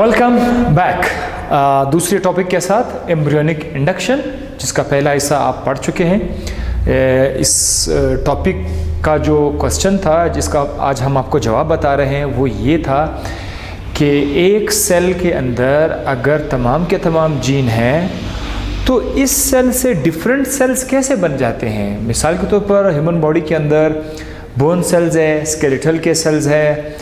Welcome back दूसरे topic के साथ एम्ब्रियोनिक इंडक्शन, जिसका पहला हिस्सा आप पढ़ चुके हैं। इस टॉपिक का जो क्वेश्चन था जिसका आज हम आपको जवाब बता रहे हैं वो ये था कि एक सेल के अंदर अगर तमाम के तमाम जीन हैं तो इस सेल से डिफरेंट सेल्स कैसे बन जाते हैं। मिसाल के तौर पर ह्यूमन बॉडी के अंदर बोन सेल्स है, स्केलेटल के सेल्स है,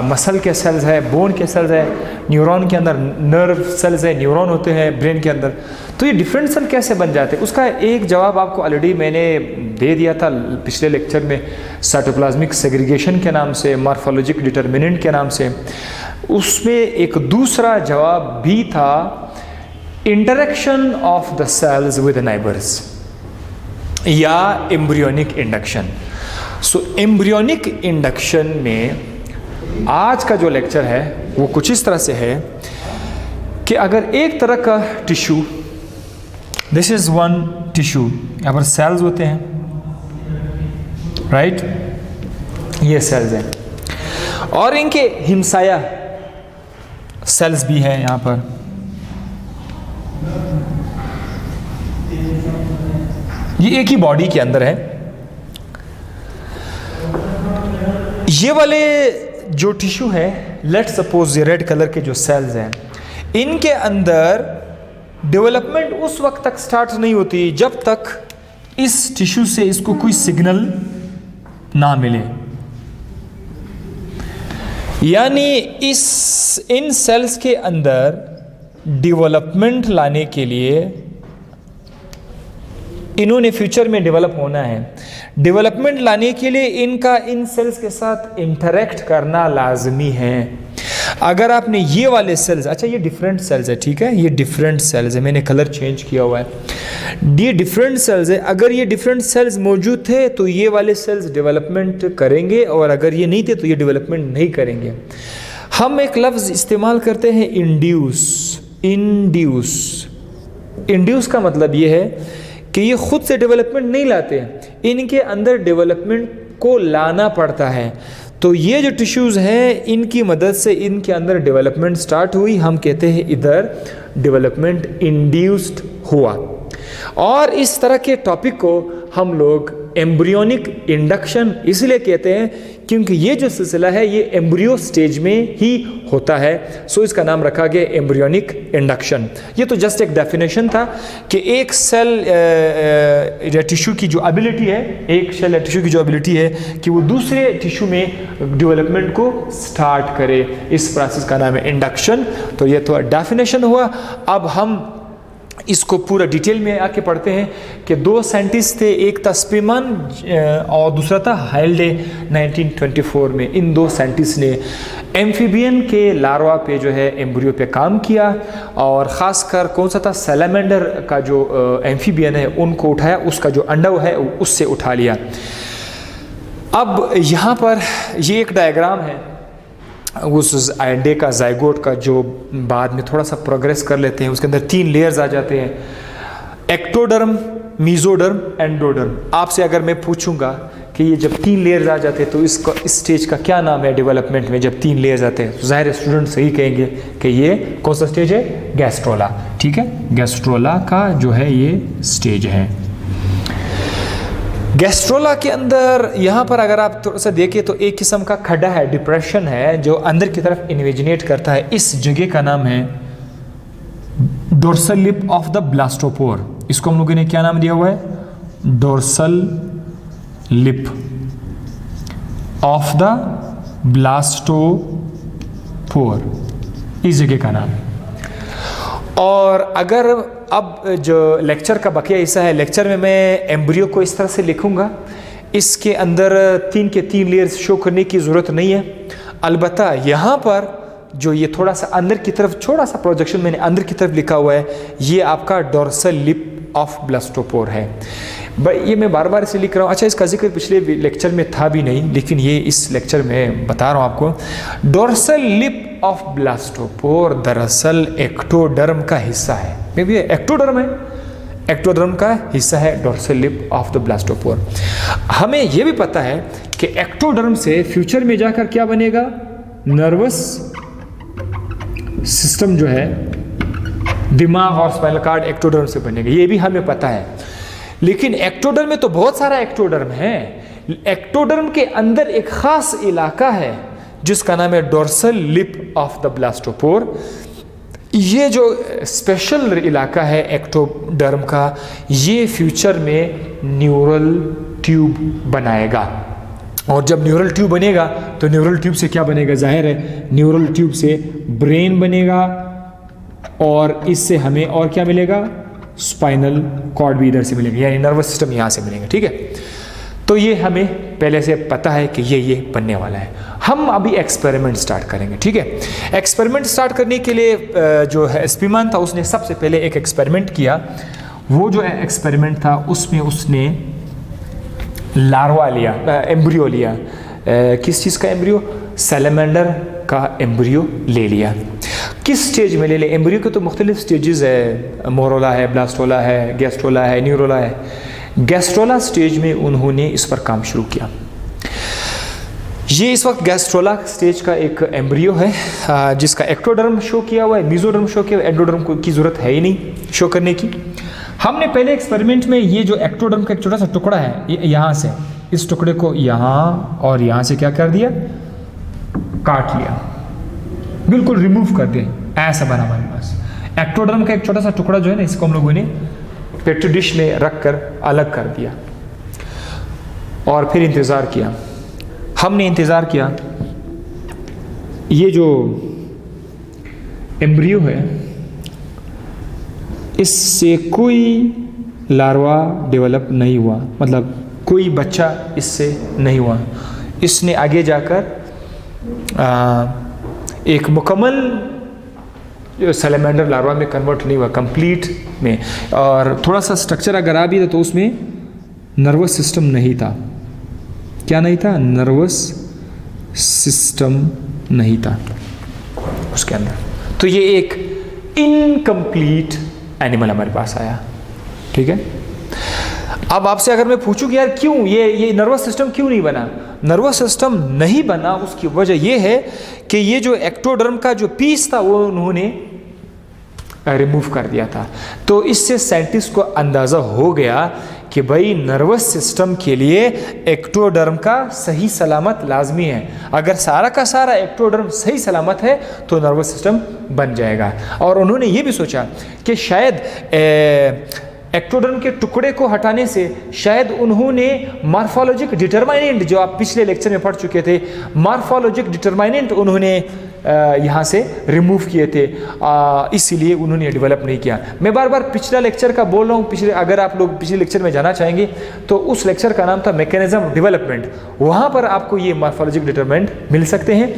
मसल के सेल्स है, बोन के सेल्स है, न्यूरॉन के अंदर नर्व सेल्स है, न्यूरॉन होते हैं ब्रेन के अंदर। तो ये डिफरेंट सेल कैसे बन जाते हैं उसका एक जवाब आपको ऑलरेडी मैंने दे दिया था पिछले लेक्चर में, साइटोप्लाज्मिक सेग्रीगेशन के नाम से, मॉर्फोलॉजिक डिटर्मिनेंट के नाम से। उसमें एक दूसरा जवाब भी था, interaction of the cells with neighbours या embryonic induction. So embryonic induction में आज का जो लेक्चर है वो कुछ इस तरह से है कि अगर एक तरह का tissue, this is one tissue, यहाँ पर सेल्स होते हैं, राइट, ये सेल्स हैं और इनके हिमसाया सेल्स भी हैं यहाँ पर। ये एक ही बॉडी के अंदर है। ये वाले जो टिश्यू है, लेट्स सपोज ये रेड कलर के जो सेल्स हैं, इनके अंदर डेवलपमेंट उस वक्त तक स्टार्ट नहीं होती जब तक इस टिश्यू से इसको कोई सिग्नल ना मिले। यानी इन सेल्स के अंदर डेवलपमेंट लाने के लिए इन्होंने फ्यूचर में डेवलप होना है। डेवलपमेंट लाने के लिए इनका इन सेल्स के साथ इंटरेक्ट करना लाजमी है। अगर आपने ये वाले सेल्स, अच्छा ये डिफरेंट सेल्स है, ठीक है, ये डिफरेंट सेल्स है, मैंने कलर चेंज किया हुआ है, ये डिफरेंट सेल्स है। अगर ये डिफरेंट सेल्स मौजूद थे तो ये वाले सेल्स डेवलपमेंट करेंगे और अगर ये नहीं थे तो ये डेवलपमेंट नहीं करेंगे। हम एक लफ्ज़ इस्तेमाल करते हैं इंड्यूस। इंड्यूस का मतलब ये है कि ये खुद से डेवलपमेंट नहीं लाते, इनके अंदर डेवलपमेंट को लाना पड़ता है। तो ये जो टिश्यूज़ हैं इनकी मदद से इनके अंदर डेवलपमेंट स्टार्ट हुई, हम कहते हैं इधर डेवलपमेंट इंड्यूस्ड हुआ। और इस तरह के टॉपिक को हम लोग एम्ब्रियोनिक इंडक्शन इसलिए कहते हैं क्योंकि ये जो सिलसिला है ये एम्ब्रियो स्टेज में ही होता है। सो इसका नाम रखा गया एम्ब्रियोनिक इंडक्शन। ये तो जस्ट एक डेफिनेशन था कि एक सेल या टिश्यू की जो एबिलिटी है, एक सेल या टिश्यू की जो एबिलिटी है कि वो दूसरे टिश्यू में डेवलपमेंट को स्टार्ट करे, इस प्रोसेस का नाम है इंडक्शन। तो ये तो डेफिनेशन हुआ। अब हम इसको पूरा डिटेल में आके पढ़ते हैं कि दो साइंटिस्ट थे, एक था स्पीमन और दूसरा था हाइल्डे 1924 में। इन दो साइंटिस्ट ने एम्फीबियन के लार्वा पे जो है एम्ब्रियो पे काम किया और ख़ासकर कौन सा था, सैलामेंडर का जो एम्फीबियन है उनको उठाया, उसका जो अंडा है उससे उठा लिया। अब यहाँ पर ये एक डायग्राम है उस अंडे का, जाइगोट का, जो बाद में थोड़ा सा प्रोग्रेस कर लेते हैं। उसके अंदर 3 लेयर्स आ जाते हैं, एक्टोडर्म, मीजोडर्म, एंडोडर्म। आपसे अगर मैं पूछूंगा कि ये जब 3 लेयर्स आ जाते हैं तो इसका इस स्टेज का क्या नाम है डेवलपमेंट में, जब 3 लेयर्स आते हैं तो ज़ाहिर स्टूडेंट सही कहेंगे कि ये कौन सा स्टेज है, गैस्ट्रोला। ठीक है, गैस्ट्रोला का जो है ये स्टेज है। गैस्ट्रोला के अंदर यहाँ पर अगर आप थोड़ा सा देखें तो एक किस्म का खड्डा है, डिप्रेशन है, जो अंदर की तरफ इन्वेजिनेट करता है। इस जगह का नाम है dorsal lip of the blastopore. इसको हम लोगों ने क्या नाम दिया हुआ है, dorsal lip of the blastopore, इस जगह का नाम है। और अगर अब जो लेक्चर का बकिया हिस्सा है, लेक्चर में मैं एम्ब्रियो को इस तरह से लिखूंगा, इसके अंदर 3 के 3 लेयर्स शो करने की ज़रूरत नहीं है। अलबत्ता यहाँ पर जो ये थोड़ा सा अंदर की तरफ, छोटा सा प्रोजेक्शन मैंने अंदर की तरफ लिखा हुआ है, ये आपका डोर्सल लिप ऑफ ब्लास्टोपोर है। ये मैं बार बार इसे लिख रहा हूँ। अच्छा, इसका जिक्र पिछले लेक्चर में था भी नहीं, लेकिन ये इस लेक्चर में बता रहा हूँ आपको। डोर्सल लिप ऑफ ब्लास्टोपोर दरअसल एक्टोडर्म का हिस्सा है। मे बी एक्टोडर्म है, एक्टोडर्म का हिस्सा है dorsal lip of the blastopore. हमें यह भी पता है कि एक्टोडर्म से फ्यूचर में जाकर क्या बनेगा, नर्वस सिस्टम जो है दिमाग और स्पाइनल कॉर्ड एक्टोडर्म से बनेगा, ये भी हमें पता है। लेकिन एक्टोडर्म में तो बहुत सारा एक्टोडर्म है। एक्टोडर्म के अंदर एक खास इलाका है जिसका नाम है dorsal lip of the blastopore. ये जो स्पेशल इलाका है एक्टोडर्म का, ये फ्यूचर में न्यूरल ट्यूब बनाएगा। और जब न्यूरल ट्यूब बनेगा तो न्यूरल ट्यूब से क्या बनेगा? जाहिर है न्यूरल ट्यूब से ब्रेन बनेगा और इससे हमें और क्या मिलेगा? स्पाइनल कॉर्ड भी इधर से मिलेगा, यानी नर्वस सिस्टम यहाँ से मिलेगा। ठीक है, तो ये हमें पहले से पता है कि ये बनने वाला है। हम अभी एक्सपेरिमेंट स्टार्ट करेंगे। ठीक है, एक्सपेरिमेंट स्टार्ट करने के लिए जो है स्पीमान था उसने सबसे पहले एक एक्सपेरिमेंट किया। वो जो एक्सपेरिमेंट था उसमें उसने लार्वा लिया, एम्ब्रियो लिया। किस चीज़ का एम्ब्रियो? सैलमेंडर का एम्ब्रियो ले लिया। किस स्टेज में ले लिया? एम्ब्रियो के तो मुख्तलिफ स्टेजेस है, मोरोला है, ब्लास्टोला है, गैस्ट्रोला है, न्यूरोला है। गैस्ट्रोला स्टेज में उन्होंने इस पर काम शुरू किया। ये इस वक्त गैस्ट्रोला स्टेज का एक एम्ब्रियो है जिसका एक्टोडर्म शो किया हुआ है, मेसोडर्म शो किया हुआ है। एंडोडर्म की ज़रूरत है ही नहीं शो करने की। हमने पहले एक्सपेरिमेंट में ये जो एक्टोडर्म का एक छोटा सा टुकड़ा है, यहाँ से इस टुकड़े को यहाँ और यहाँ से क्या कर दिया? काट लिया, बिल्कुल रिमूव कर दिया। ऐसा बना हमारे पास एक्टोडर्म का एक छोटा सा टुकड़ा जो है ना, इसको हम लोगों ने पेट्री डिश में रख कर अलग कर दिया और फिर इंतज़ार किया। हमने इंतज़ार किया, ये जो एम्ब्रियो है इससे कोई लार्वा डेवलप नहीं हुआ, मतलब कोई बच्चा इससे नहीं हुआ। इसने आगे जाकर एक मुकम्मल सैलमेंडर लार्वा में कन्वर्ट नहीं हुआ, कंप्लीट में। और थोड़ा सा स्ट्रक्चर अगर आ भी था तो उसमें नर्वस सिस्टम नहीं था। क्या नहीं था? नर्वस सिस्टम नहीं था उसके अंदर। तो ये एक इनकम्प्लीट एनिमल हमारे पास आया। ठीक है, अब आपसे अगर मैं पूछूं कि यार क्यों ये नर्वस सिस्टम क्यों नहीं बना? नर्वस सिस्टम नहीं बना, उसकी वजह यह है कि ये जो एक्टोडर्म का जो पीस था वो उन्होंने रिमूव कर दिया था। तो इससे साइंटिस्ट को अंदाज़ा हो गया कि भाई नर्वस सिस्टम के लिए एक्टोडर्म का सही सलामत लाजमी है। अगर सारा का सारा एक्टोडर्म सही सलामत है तो नर्वस सिस्टम बन जाएगा। और उन्होंने ये भी सोचा कि शायद एक्टोडर्म के टुकड़े को हटाने से शायद उन्होंने मॉर्फोलॉजिक डिटरमाइनेंट, जो आप पिछले लेक्चर में पढ़ चुके थे, मॉर्फोलॉजिक डिटरमाइनेंट उन्होंने यहाँ से रिमूव किए थे, इसीलिए उन्होंने डेवलप नहीं किया। मैं बार बार पिछला लेक्चर का बोल रहा हूँ। अगर आप लोग पिछले लेक्चर में जाना चाहेंगे तो उस लेक्चर का नाम था मैकेनिज्म ऑफ डेवलपमेंट, वहाँ पर आपको ये मॉर्फोलॉजिक डिटरमाइनेंट मिल सकते हैं।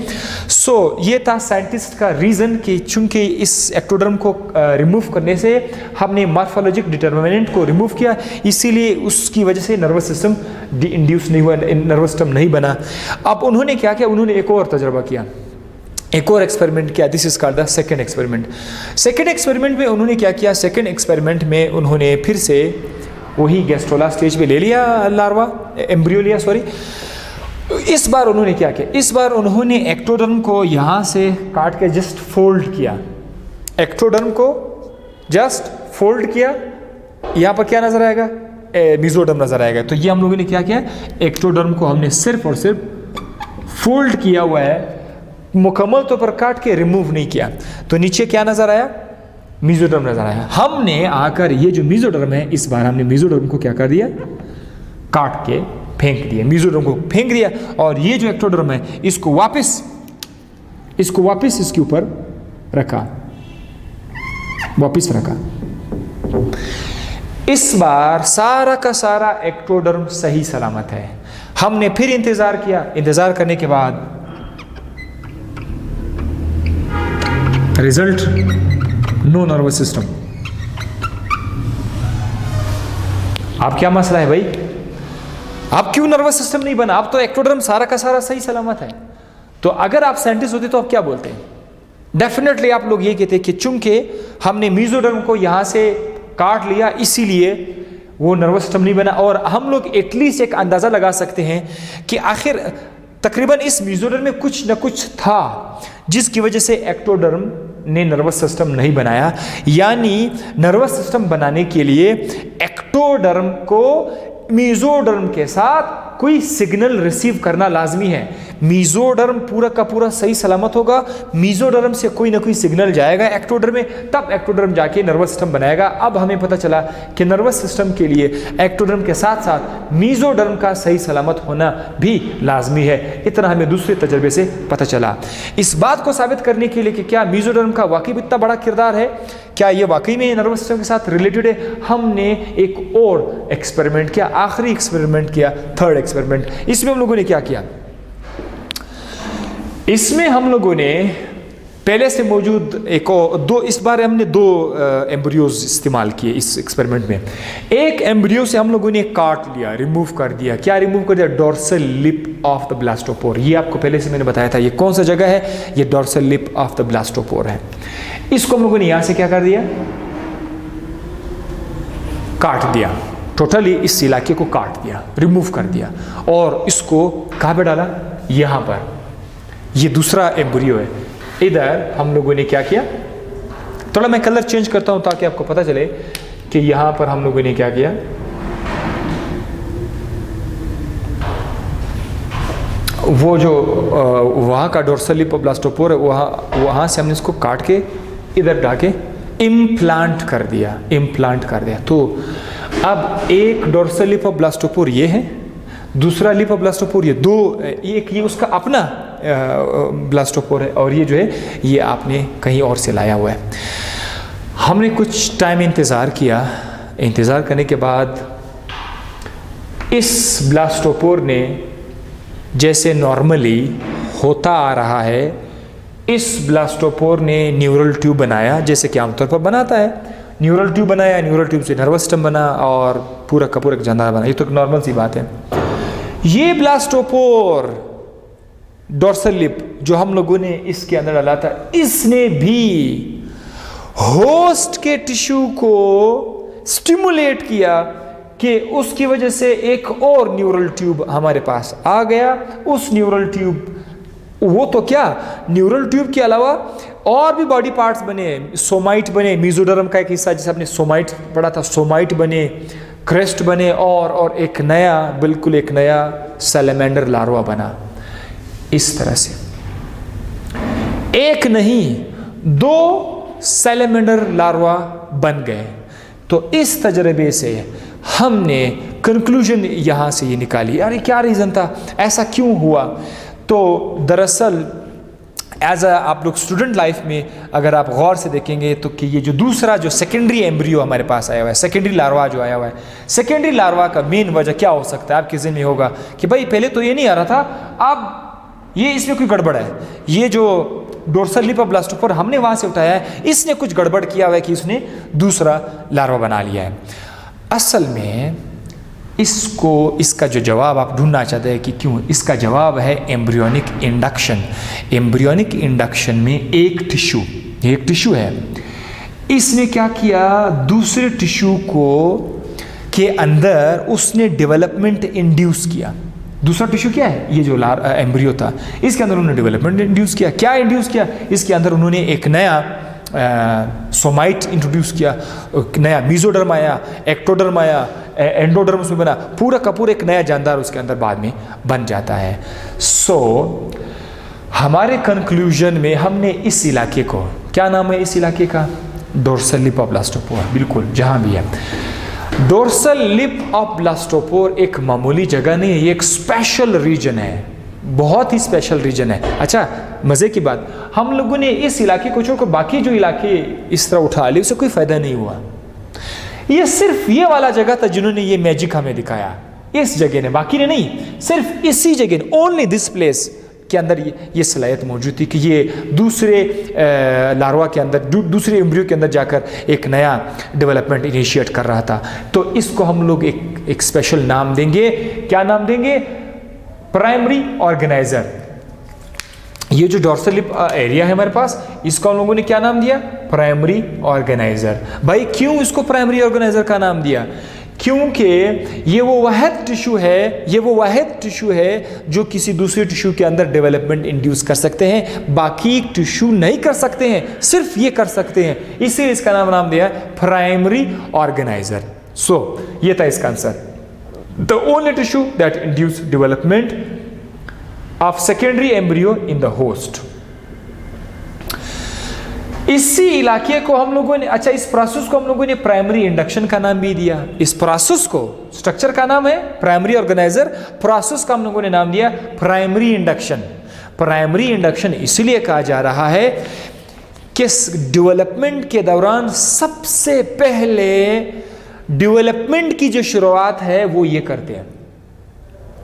ये था साइंटिस्ट का रीज़न कि चूंकि इस एक्टोडर्म को रिमूव करने से हमने मॉर्फोलॉजिक डिटरमाइनेंट को रिमूव किया, इसीलिए उसकी वजह से नर्वस सिस्टम इंड्यूस नहीं हुआ, नर्वस सिस्टम नहीं बना। अब उन्होंने क्या किया? उन्होंने एक और तजर्बा किया, एक और एक्सपेरिमेंट किया। This is called the second experiment. Second experiment में उन्होंने क्या किया? सेकंड एक्सपेरिमेंट में उन्होंने फिर से वही गैस्ट्रोला स्टेज पे ले लिया, लार्वा एम्ब्रियो लिया, सॉरी। इस बार उन्होंने क्या किया? इस बार उन्होंने एक्टोडर्म को यहाँ से काट के जस्ट फोल्ड किया। एक्टोडर्म को जस्ट फोल्ड किया, यहाँ पर क्या नजर आएगा? मेसोडर्म नजर आएगा। तो ये हम लोगों ने क्या किया? एक्टोडर्म को हमने सिर्फ और सिर्फ फोल्ड किया हुआ है, मुकम्मल तौर पर काट के रिमूव नहीं किया। तो नीचे क्या नजर आया? मेसोडर्म नजर आया। हमने आकर ये जो मेसोडर्म है, इस बार हमने मेसोडर्म को क्या कर दिया? काट के फेंक दिया, मेसोडर्म को फेंक दिया। और ये जो एक्टोडर्म है इसको वापस इसके ऊपर रखा, वापस रखा। इस बार सारा का सारा एक्टोडर्म सही सलामत है। हमने फिर इंतजार किया, इंतजार करने के बाद रिजल्ट नो नर्वस सिस्टम। अब क्या मसला है भाई? अब क्यों नर्वस सिस्टम नहीं बना? अब तो एक्टोडर्म सारा का सारा सही सलामत है। तो अगर आप साइंटिस्ट होते तो आप क्या बोलते हैं? डेफिनेटली आप लोग ये कहते कि चूंकि हमने मेसोडर्म को यहां से काट लिया इसीलिए वो नर्वस सिस्टम नहीं बना। और हम लोग एटलीस्ट एक अंदाजा लगा सकते हैं कि आखिर तकरीबन इस मेसोडर्म में कुछ न कुछ था जिसकी वजह से एक्टोडर्म ने नर्वस सिस्टम नहीं बनाया, यानी नर्वस सिस्टम बनाने के लिए एक्टोडर्म को मेसोडर्म के साथ कोई सिग्नल रिसीव करना लाजमी है। मेसोडर्म पूरा का पूरा सही सलामत होगा, मेसोडर्म से कोई ना कोई सिग्नल जाएगा एक्टोडर्म में, तब एक्टोडर्म जाके नर्वस सिस्टम बनाएगा। अब हमें पता चला कि नर्वस सिस्टम के लिए एक्टोडर्म के साथ साथ मेसोडर्म का सही सलामत होना भी लाजमी है। इतना हमें दूसरे तजर्बे से पता चला। इस बात को साबित करने के लिए कि क्या मेसोडर्म का वाकई इतना बड़ा किरदार है, क्या ये वाकई में नर्वस सिस्टम के साथ रिलेटेड है, हमने एक और एक्सपेरिमेंट किया, आखिरी एक्सपेरिमेंट किया, थर्ड एक्सपेरिमेंट। इसमें हम लोगों ने क्या किया, इसमें हम लोगों ने पहले से मौजूद इस बार हमने दो एम्ब्रियोज इस्तेमाल किए इस एक्सपेरिमेंट में। एक एम्ब्रियो से हम लोगों ने काट लिया, रिमूव कर दिया। क्या रिमूव कर दिया? Dorsal lip of the blastopore. ये आपको पहले से मैंने बताया था, ये कौन सा जगह है, ये dorsal lip of the blastopore है। इसको हम लोगों ने यहां से क्या कर दिया, काट दिया, टोटली इस इलाके को काट दिया, रिमूव कर दिया, और इसको कहां पे डाला, यहां पर। ये दूसरा एम्ब्रियो है। इधर हम लोगों ने क्या किया, थोड़ा मैं कलर चेंज करता हूं ताकि आपको पता चले कि यहां पर हम लोगों ने क्या किया, वो जो वहां का डोर्सल लिप ऑफ ब्लास्टोपोर है, वहां से हमने इसको काट के इधर डाके इम्प्लांट कर दिया। तो अब एक डोर्सल लिप ऑफ ब्लास्टोपोर ये है, दूसरा लिप ऑफ ब्लास्टोपोर ये दो, एक ये उसका अपना ब्लास्टोपोर है, और ये जो है ये आपने कहीं और से लाया हुआ है। हमने कुछ टाइम इंतज़ार किया। इंतज़ार करने के बाद इस ब्लास्टोपोर ने जैसे नॉर्मली होता आ रहा है, इस ब्लास्टोपोर ने न्यूरल ट्यूब बनाया, जैसे कि आमतौर पर बनाता है। न्यूरल ट्यूब बनाया, न्यूरल ट्यूब से नर्वस सिस्टम बना और पूरा का पूरा जानदार बना। ये तो एक नॉर्मल सी बात है। ये ब्लास्टोपोर डोर्सल लिप जो हम लोगों ने इसके अंदर डाला था, इसने भी होस्ट के टिश्यू को स्टिमुलेट किया कि उसकी वजह से एक और न्यूरल ट्यूब हमारे पास आ गया। उस न्यूरल ट्यूब, वो तो क्या, न्यूरल ट्यूब के अलावा और भी बॉडी पार्ट्स बने, सोमाइट बने, मेसोडर्म का एक हिस्सा जिसे आपने सोमाइट पढ़ा था, सोमाइट बने, क्रेस्ट बने, और एक नया, बिल्कुल एक नया सैलेमेंडर लार्वा बना। इस तरह से एक नहीं दो सैलेमेंडर लार्वा बन गए। तो इस तजर्बे से हमने कंक्लूजन यहां से ये निकाली, अरे क्या रीज़न था, ऐसा क्यों हुआ। तो दरअसल आप लोग स्टूडेंट लाइफ में अगर आप गौर से देखेंगे तो कि ये जो दूसरा जो सेकेंडरी एम्ब्रियो हमारे पास आया हुआ है, सेकेंडरी लार्वा जो आया हुआ है, सेकेंडरी लार्वा का मेन वजह क्या हो सकता है आपके ज़हन में होगा कि भाई पहले तो ये नहीं आ रहा था, अब ये इसमें कोई गड़बड़ है। ये जो डोर्सल लिप ऑफ ब्लास्टोपोर हमने वहाँ से उठाया है, इसने कुछ गड़बड़ किया हुआ है कि इसने दूसरा लार्वा बना लिया है। असल में इसका जो जवाब आप ढूंढना चाहते हैं कि क्यों, इसका जवाब है एम्ब्रियोनिक इंडक्शन। एम्ब्रियोनिक इंडक्शन में एक टिश्यू है, इसने क्या किया, दूसरे टिश्यू के अंदर उसने डेवलपमेंट इंड्यूस किया। दूसरा टिश्यू क्या है, ये जो एम्ब्रियो था, इसके अंदर उन्होंने डेवलपमेंट इंड्यूस किया। क्या इंड्यूस किया, इसके अंदर उन्होंने एक नया सोमाइट इंट्रोड्यूस किया, नया मेसोडर्म आया, एक्टोडर्म आया, एंडोडर्म उसमें बना, पूरा का पूरा एक नया जानदार उसके अंदर बाद में बन जाता है। हमारे कंक्लूजन में हमने इस इलाके को, क्या नाम है इस इलाके का, डोर्सल लिप ऑफ ब्लास्टोपोर, बिल्कुल जहाँ भी है। डोर्सल लिप ऑफ ब्लास्टोपोर एक मामूली जगह नहीं है, ये एक स्पेशल रीजन है, बहुत ही स्पेशल रीजन है। अच्छा, मज़े की बात, हम लोगों ने इस इलाके को छोड़कर बाकी जो इलाके इस तरह उठा लिए, उससे कोई फ़ायदा नहीं हुआ। ये सिर्फ ये वाला जगह था जिन्होंने ये मैजिक हमें दिखाया, इस जगह ने, बाकी ने नहीं, सिर्फ इसी जगह, ओनली दिस प्लेस के अंदर ये सलाहियत मौजूद थी कि ये दूसरे लार्वा के अंदर, दूसरे एम्ब्रियो के अंदर जाकर एक नया डेवलपमेंट इनिशिएट कर रहा था। तो इसको हम लोग एक स्पेशल नाम देंगे, क्या नाम देंगे, प्राइमरी ऑर्गेनाइजर। ये जो डोर्सल लिप एरिया है हमारे पास, इसको हम लोगों ने क्या नाम दिया, प्राइमरी ऑर्गेनाइजर। भाई क्यों इसको प्राइमरी ऑर्गेनाइजर का नाम दिया, क्योंकि ये वो वाहिद टिश्यू है जो किसी दूसरे टिश्यू के अंदर डेवलपमेंट इंड्यूस कर सकते हैं, बाकी टिश्यू नहीं कर सकते हैं, सिर्फ ये कर सकते हैं। इसीलिए इसका नाम दिया प्राइमरी ऑर्गेनाइजर। सो ये था इसका answer, the only tissue that induce development of secondary embryo in the host. इसी इलाके को हम लोगों ने, अच्छा, इस प्रोसेस को हम लोगों ने प्राइमरी इंडक्शन का नाम भी दिया। इस प्रोसेस को, स्ट्रक्चर का नाम है प्राइमरी ऑर्गेनाइजर, प्रोसेस का हम लोगों ने नाम दिया प्राइमरी इंडक्शन। प्राइमरी इंडक्शन इसलिए कहा जा रहा है कि डेवलपमेंट के दौरान सबसे पहले डेवलपमेंट की जो शुरुआत है वो ये करते हैं,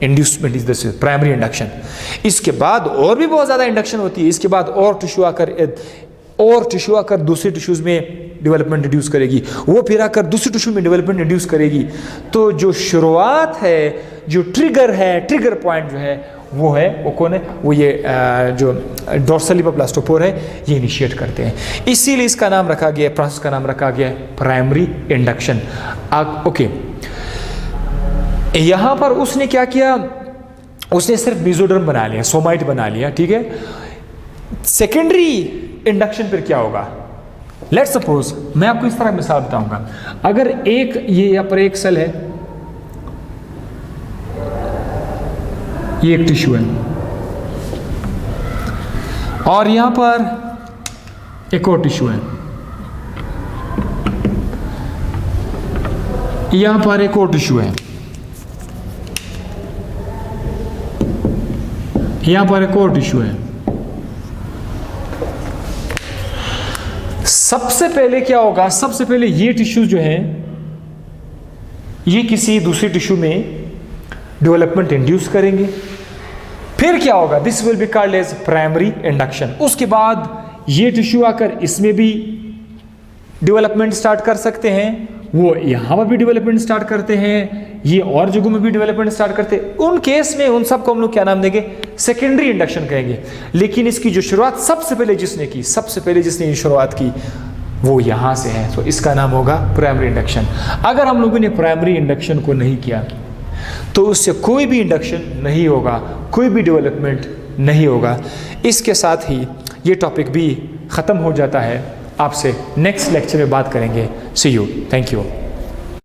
inducement is this primary induction. इसके बाद और भी बहुत ज़्यादा इंडक्शन होती है, इसके बाद और टिश्यू आकर दूसरे टिश्यूज़ में डेवलपमेंट इंड्यूस करेगी, वो फिर आकर दूसरे टिश्यू में डेवलपमेंट इंड्यूस करेगी। तो जो शुरुआत है, जो ट्रिगर पॉइंट जो है वो कौन है? वो ये जो डोर्सल लिपोप्लास्टोपोर है, ये इनिशिएट करते हैं। इसीलिए इसका नाम रखा गया, प्रोसेस का नाम रखा गया प्राइमरी इंडक्शन। ओके, यहाँ पर उसने क्या किया? उसने सिर्फ मेसोडर्म बना लिया, सोमाइट बना लिया, ठीक है। सेकेंडरी इंडक्शन पर क्या होगा? लेट्स सपोज, मैं आपको इस तरह मिसाल बताऊंगा। अगर ये यहाँ पर एक सेल है, ये एक टिश्यू है, और यहां पर एक और टिश्यू है, यहां पर एक और टिश्यू है, यहां पर एक और टिश्यू है। सबसे पहले क्या होगा? सबसे पहले ये टिश्यू जो है, ये किसी दूसरी टिश्यू में डेवलपमेंट इंड्यूस करेंगे। फिर क्या होगा? This will be called as primary induction. उसके बाद ये टिश्यू आकर इसमें भी डेवलपमेंट स्टार्ट कर सकते हैं, वो यहां पर भी डेवलपमेंट स्टार्ट करते हैं, ये और जगहों में भी डेवलपमेंट स्टार्ट करते हैं। उन केस में उन सबको हम लोग क्या नाम देंगे? सेकेंडरी इंडक्शन कहेंगे। लेकिन इसकी जो शुरुआत सबसे पहले जिसने शुरुआत की वो यहां से है, तो इसका नाम होगा प्राइमरी इंडक्शन। अगर हम लोगों ने प्राइमरी इंडक्शन को नहीं किया तो उससे कोई भी इंडक्शन नहीं होगा, कोई भी डेवलपमेंट नहीं होगा। इसके साथ ही ये टॉपिक भी ख़त्म हो जाता है। आपसे नेक्स्ट लेक्चर में बात करेंगे। सी यू, थैंक यू।